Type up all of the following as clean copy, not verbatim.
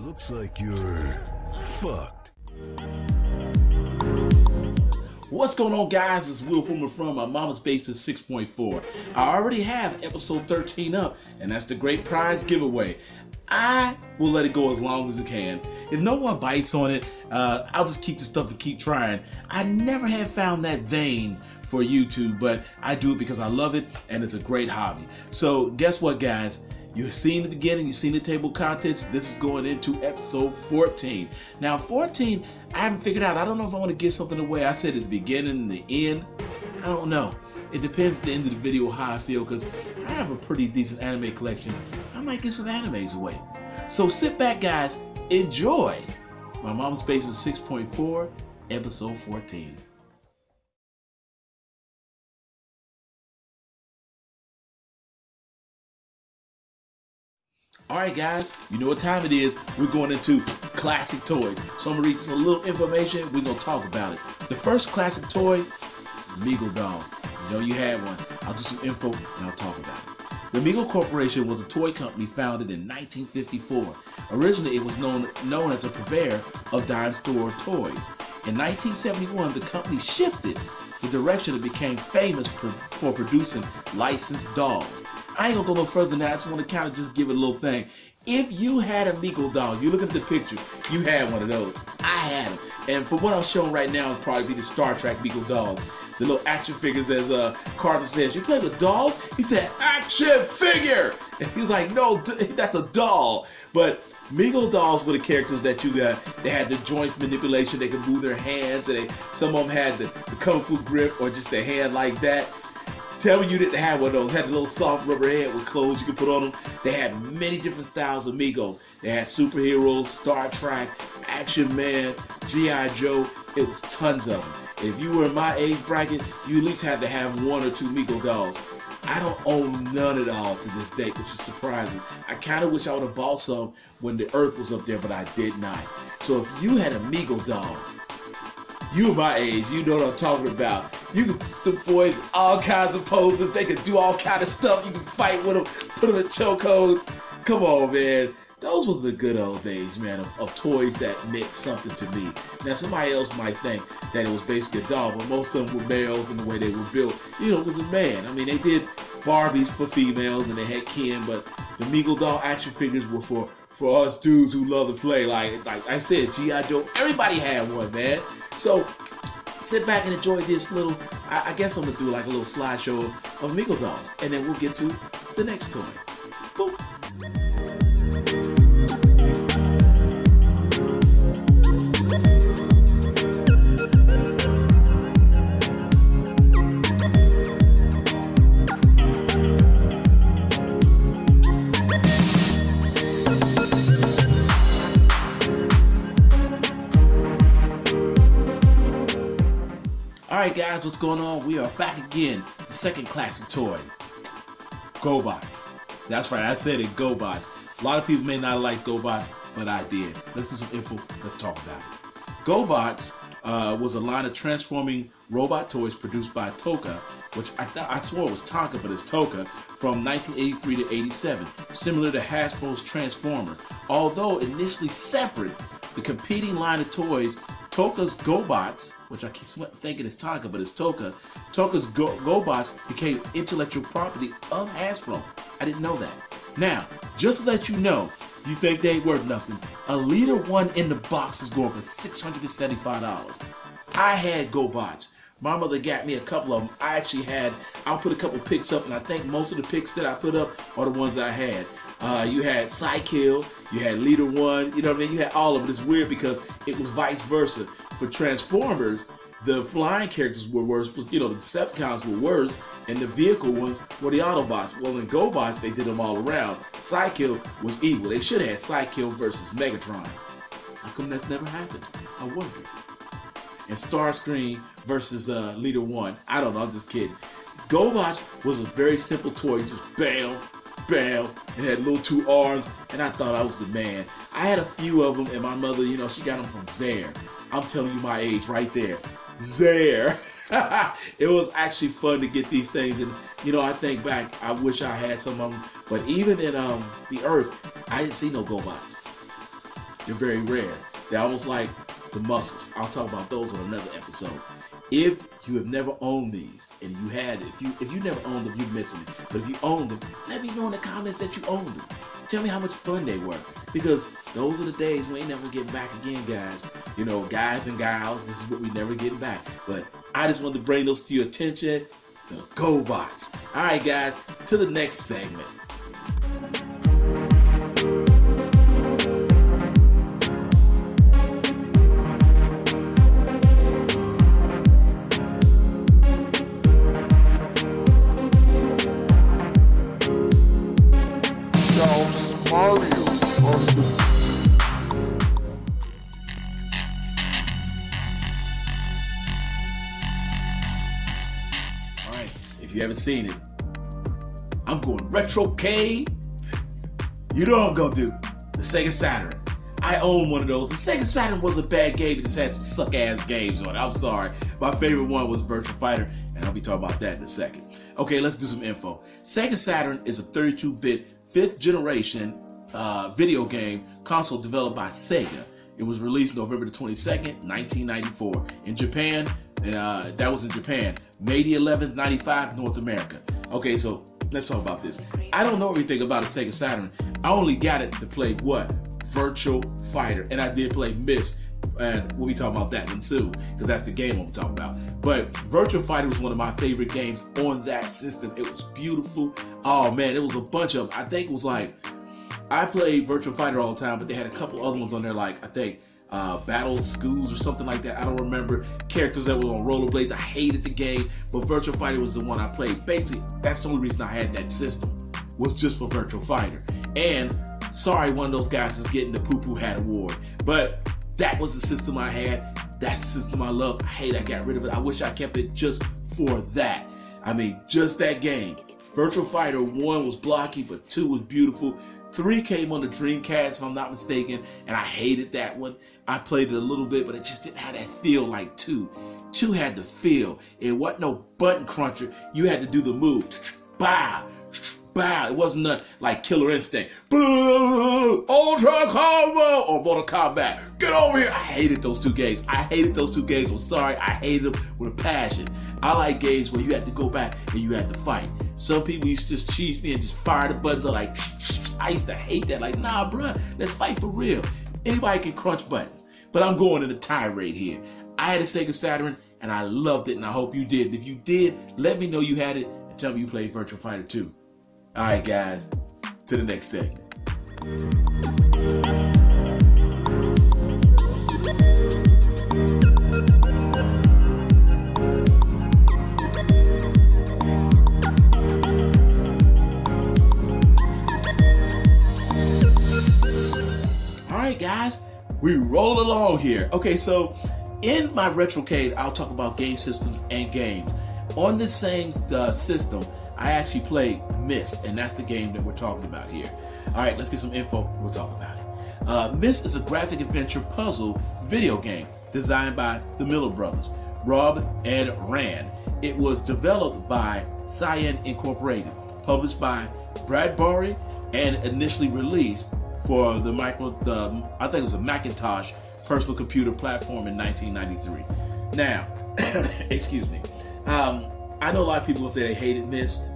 Looks like you're fucked. What's going on, guys? It's Will Fulmer from My Mama's Basement 6.4. I already have episode 13 up, and that's the great prize giveaway. I will let it go as long as it can. If no one bites on it, I'll just keep the stuff and keep trying. I never have found that vein for YouTube, but I do it because I love it, and it's a great hobby. So guess what, guys? You've seen the beginning, you've seen the table of contents. This is going into episode 14. Now, 14, I haven't figured out. I don't know if I want to give something away. I said at the beginning and the end. I don't know. It depends at the end of the video how I feel, because I have a pretty decent anime collection. I might get some animes away. So sit back, guys. Enjoy My Mama's Basement 6.4, episode 14. Alright, guys, you know what time it is. We're going into classic toys. So I'm going to read just a little information. We're going to talk about it. The first classic toy, Meagle Doll. You know you had one. I'll do some info and I'll talk about it. The Meagle Corporation was a toy company founded in 1954. Originally, it was known as a purveyor of dime store toys. In 1971, the company shifted the direction and became famous for producing licensed dolls. I ain't gonna go no further than that. I just want to kind of just give it a little thing. If you had a Meagle doll, you look at the picture, you had one of those. I had them. And for what I'm showing right now, it'll probably be the Star Trek Meagle dolls. The little action figures, as Carter says. You play with dolls? He said, action figure! And he was like, no, that's a doll. But Meagle dolls were the characters that you got. They had the joint manipulation. They could move their hands. And some of them had the kung fu grip or just their hand like that. Tell me you didn't have one of those. Had a little soft rubber head with clothes you could put on them. They had many different styles of Meagles. They had superheroes, Star Trek, Action Man, G.I. Joe. It was tons of them. If you were in my age bracket, you at least had to have one or two Meagle dolls. I don't own none at all to this date, which is surprising. I kind of wish I would have bought some when the Earth was up there, but I did not. So if you had a Meagle doll, you my age, you know what I'm talking about. You could the boys all kinds of poses. They could do all kind of stuff. You can fight with them, put them in chokeholds. Come on, man. Those were the good old days, man, of toys that meant something to me. Now, somebody else might think that it was basically a doll, but most of them were males in the way they were built. You know, it was a man. I mean, they did Barbies for females, and they had Ken, but the Meagle doll action figures were for us dudes who love to play. Like I said, G.I. Joe, everybody had one, man. So sit back and enjoy this little, I guess I'm going to do like a little slideshow of Meagle dolls, and then we'll get to the next toy. Boom. Alright, guys, what's going on? We are back again. The second classic toy, GoBots. That's right, I said it, GoBots. A lot of people may not like GoBots, but I did. Let's do some info. Let's talk about it. GoBots was a line of transforming robot toys produced by Toka, which I swore it was Tonka, but it's Toka, from 1983 to 87, similar to Hasbro's Transformer. Although initially separate, the competing line of toys, Toka's GoBots, which I keep thinking is Tonka, but it's Toka. Toka's GoBots became intellectual property of Hasbro. I didn't know that. Now, just to let you know, you think they ain't worth nothing. A Leader 1 in the box is going for $675. I had GoBots. My mother got me a couple of them. I'll put a couple pics up, and I think most of the pics that I put up are the ones I had. You had Psykill, you had Leader 1, you know what I mean? You had all of it. It's weird because it was vice versa. For Transformers, the flying characters were worse, you know, the Decepticons were worse, and the vehicle ones were the Autobots. Well, in GoBots, they did them all around. Psykill was evil. They should have had Psykill versus Megatron. How come that's never happened? I wonder. And Starscream versus Leader 1. I don't know, I'm just kidding. GoBots was a very simple toy. Just bam, bam, and had little two arms, and I thought I was the man. I had a few of them, and my mother, you know, she got them from Zare. I'm telling you my age right there. Zare. It was actually fun to get these things, and you know, I think back, I wish I had some of them, but even in the Earth, I didn't see no GoBots. They're very rare. They're almost like the muscles. I'll talk about those on another episode. If you have never owned these, and you had, if you never owned them, you're missing it. But if you owned them, let me know in the comments that you owned them. Tell me how much fun they were, because those are the days we ain't never getting back again, guys. You know, guys and gals, this is what we never getting back. But I just wanted to bring those to your attention, the GoBots. All right, guys, to the next segment. If you haven't seen it, I'm going retrocade. You know what I'm gonna do. The Sega Saturn. I own one of those. The Sega Saturn was a bad game. It just had some suck-ass games on it. I'm sorry. My favorite one was Virtua Fighter, and I'll be talking about that in a second. Okay, let's do some info. Sega Saturn is a 32-bit, 5th generation video game console developed by Sega. It was released November the 22nd, 1994 in Japan, and that was in Japan. May the 11th, 95, North America. Okay, so let's talk about this. I don't know everything about a Sega Saturn. I only got it to play what? Virtua Fighter, and I did play Myst, and we'll be talking about that one too, because that's the game I'm talking about. But Virtua Fighter was one of my favorite games on that system. It was beautiful. Oh man, it was a bunch of, I think it was like, I played Virtua Fighter all the time, but they had a couple other ones on there, like I think Battle Schools or something like that. I don't remember. Characters that were on rollerblades. I hated the game, but Virtua Fighter was the one I played. Basically, that's the only reason I had that system, was just for Virtua Fighter. And sorry, one of those guys is getting the Poo-Poo Hat Award, but that was the system I had. That's the system I loved. I hate I got rid of it. I wish I kept it just for that. I mean, just that game. Virtua Fighter 1 was blocky, but 2 was beautiful. 3 came on the Dreamcast, if I'm not mistaken, and I hated that one. I played it a little bit, but it just didn't have that feel like 2. 2 had the feel. It wasn't no button cruncher. You had to do the move. Bow, bow. It wasn't nothing like Killer Instinct. Ultra Combo or Mortal Kombat. Get over here. I hated those 2 games. I hated those 2 games. I'm sorry. I hated them with a passion. I like games where you had to go back and you had to fight. Some people used to just cheese me and just fire the buttons. I'm like, I used to hate that. Like, nah, bruh, let's fight for real. Anybody can crunch buttons. But I'm going in a tirade here. I had a Sega Saturn and I loved it, and I hope you did. And if you did, let me know you had it and tell me you played Virtua Fighter 2. All right, guys, to the next segment. Guys, we roll along here. Okay, so in my retrocade, I'll talk about game systems and games. On this same system, I actually played Myst, and that's the game that we're talking about here. All right, let's get some info. We'll talk about it. Myst is a graphic adventure puzzle video game designed by the Miller brothers, Rob and Rand. It was developed by Cyan Incorporated, published by Bradbury, and initially released for the I think it was a Macintosh personal computer platform in 1993. Now, excuse me. I know a lot of people will say they hated Myst.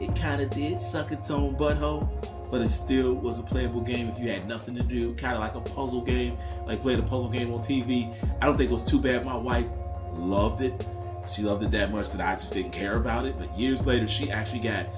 It kind of did suck its own butthole, but it still was a playable game if you had nothing to do. Kind of like a puzzle game, like playing a puzzle game on TV. I don't think it was too bad. My wife loved it. She loved it that much that I just didn't care about it. But years later, she actually got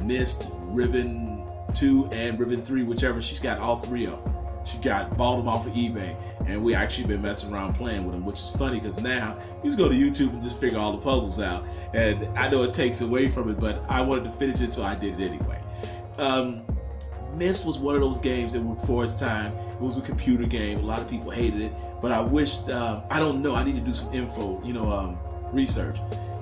Myst, Riven 2 and Riven 3, whichever. She's got all 3 of them. She bought them off of eBay, and we actually been messing around playing with them, which is funny because now you just go to YouTube and just figure all the puzzles out. And I know it takes away from it, but I wanted to finish it, so I did it anyway. Myst was one of those games that were before its time. It was a computer game. A lot of people hated it, but I wished, I don't know, I need to do some info, research.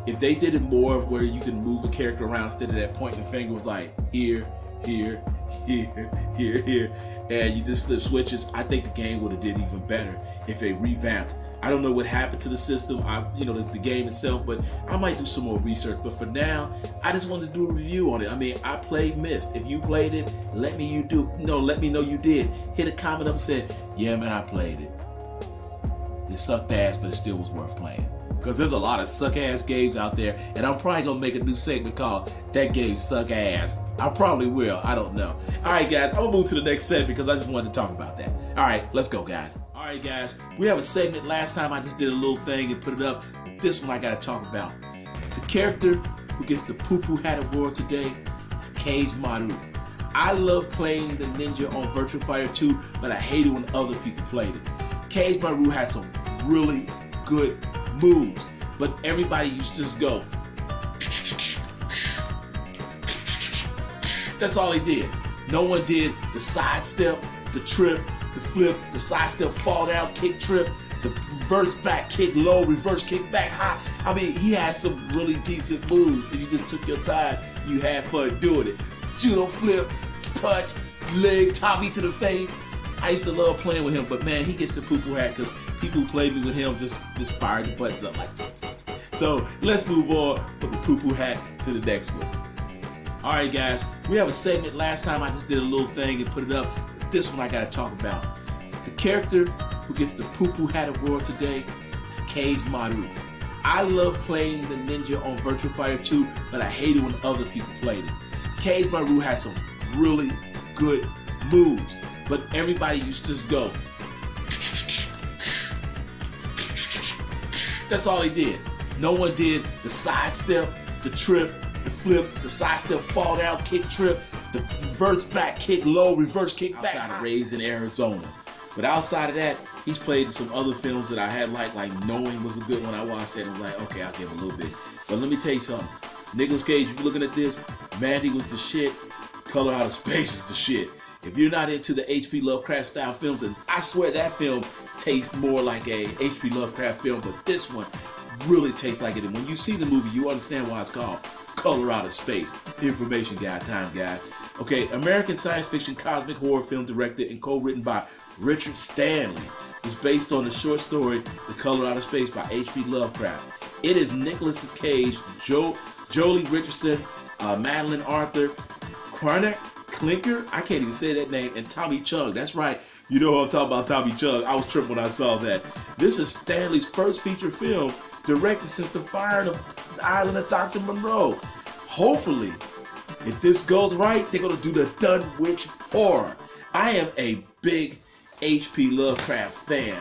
If they did it more of where you can move a character around instead of that pointing the finger was like here, here, here, here, here, and you just flip switches, I think the game would have did even better if they revamped I don't know what happened to the system, the game itself, but I might do some more research. But for now, I just wanted to do a review on it. I mean, I played Myst. If you played it, let me know you did. Hit a comment up and say, yeah, man, I played it. It sucked ass, but it still was worth playing. Because there's a lot of suck-ass games out there, and I'm probably going to make a new segment called That Game Suck Ass. I probably will. I don't know. All right, guys, I'm going to move to the next segment because I just wanted to talk about that. All right, let's go, guys. All right, guys, we have a segment. Last time I just did a little thing and put it up. This one I got to talk about. The character who gets the poo-poo hat award today is Cage Maru. I love playing the ninja on Virtua Fighter 2, but I hate it when other people played it. Cage Maru has some really good moves, but everybody used to just go. That's all they did. No one did the sidestep, the trip, the flip, the sidestep, fall down, kick, trip, the reverse back kick low, reverse kick back high. I mean, he had some really decent moves. If you just took your time, you had fun doing it. Judo flip, punch, leg, Tommy to the face. I used to love playing with him, but man, he gets the poo-poo hat because people who played me with him just fired the buttons up like this. So let's move on from the poo-poo hat to the next one. All right, guys, we have a segment. Last time I just did a little thing and put it up. But this one I got to talk about. The character who gets the poo-poo hat award today is Cage Maru. I love playing the ninja on Virtua Fighter 2, but I hate it when other people played it. Cage Maru has some really good moves, but everybody used to just go. That's all they did. No one did the sidestep, the trip, the flip, the sidestep, fall down, kick, trip, the reverse back kick low, reverse kick back. Outside of Raised in Arizona. But outside of that, he's played in some other films that I had like Knowing was a good one. I watched that and was like, okay, I'll give him a little bit. But let me tell you something. Nicolas Cage, if you're looking at this, Mandy was the shit. Color Out of Space is the shit. If you're not into the H.P. Lovecraft style films, and I swear that film tastes more like a H.P. Lovecraft film, but this one really tastes like it. And when you see the movie, you understand why it's called Color Out of Space. Information guy time, guys. Okay, American science fiction cosmic horror film directed and co-written by Richard Stanley. It's based on the short story The Color Out of Space by H.P. Lovecraft. It is Nicolas Cage, Jolie Richardson, Madeline Arthur, Karnak Clinker, I can't even say that name, and Tommy Chung. That's right. You know what I'm talking about, Tommy Chung. I was tripping when I saw that. This is Stanley's first feature film directed since the fire of the island of Dr. Monroe. Hopefully, if this goes right, they're going to do the Dunwich horror. I am a big H.P. Lovecraft fan.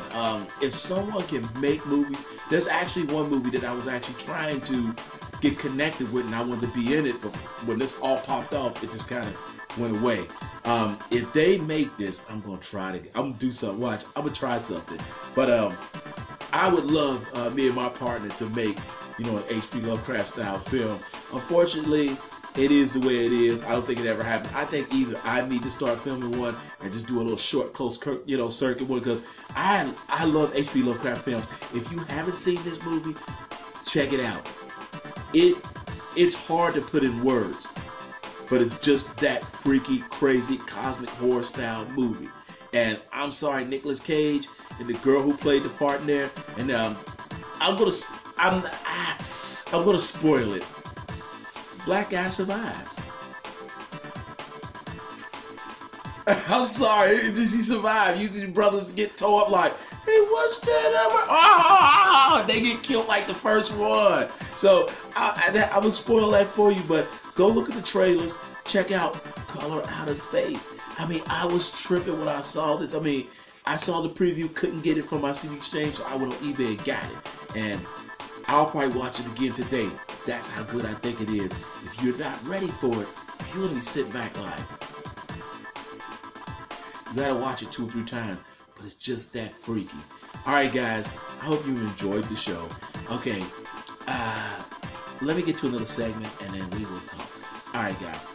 If someone can make movies, there's actually one movie that I was actually trying to get connected with and I wanted to be in it, but when this all popped off, it just kind of went away. If they make this, I'm gonna do something. Watch, I'm gonna try something. But I would love me and my partner to make, an H.P. Lovecraft style film. Unfortunately, it is the way it is. I don't think it ever happened. I think either I need to start filming one and just do a little short, close, circuit one, because I love H.P. Lovecraft films. If you haven't seen this movie, check it out. It's hard to put in words, but it's just that freaky, crazy, cosmic horror style movie. And I'm sorry, Nicolas Cage and the girl who played the part in there. And I'm gonna spoil it. Black guy survives. I'm sorry, he survived. Usually brothers get tore up like, hey, what's that? They get killed like the first one. So I would spoil that for you, but go look at the trailers. Check out Color Out of Space. I mean, I was tripping when I saw this. I mean, I saw the preview, couldn't get it from my CD exchange, so I went on eBay and got it. And I'll probably watch it again today. That's how good I think it is. If you're not ready for it, you're gonna be sitting back like, you gotta watch it 2 or 3 times, but it's just that freaky. All right, guys, I hope you enjoyed the show. Okay, let me get to another segment and then we will talk. All right, guys.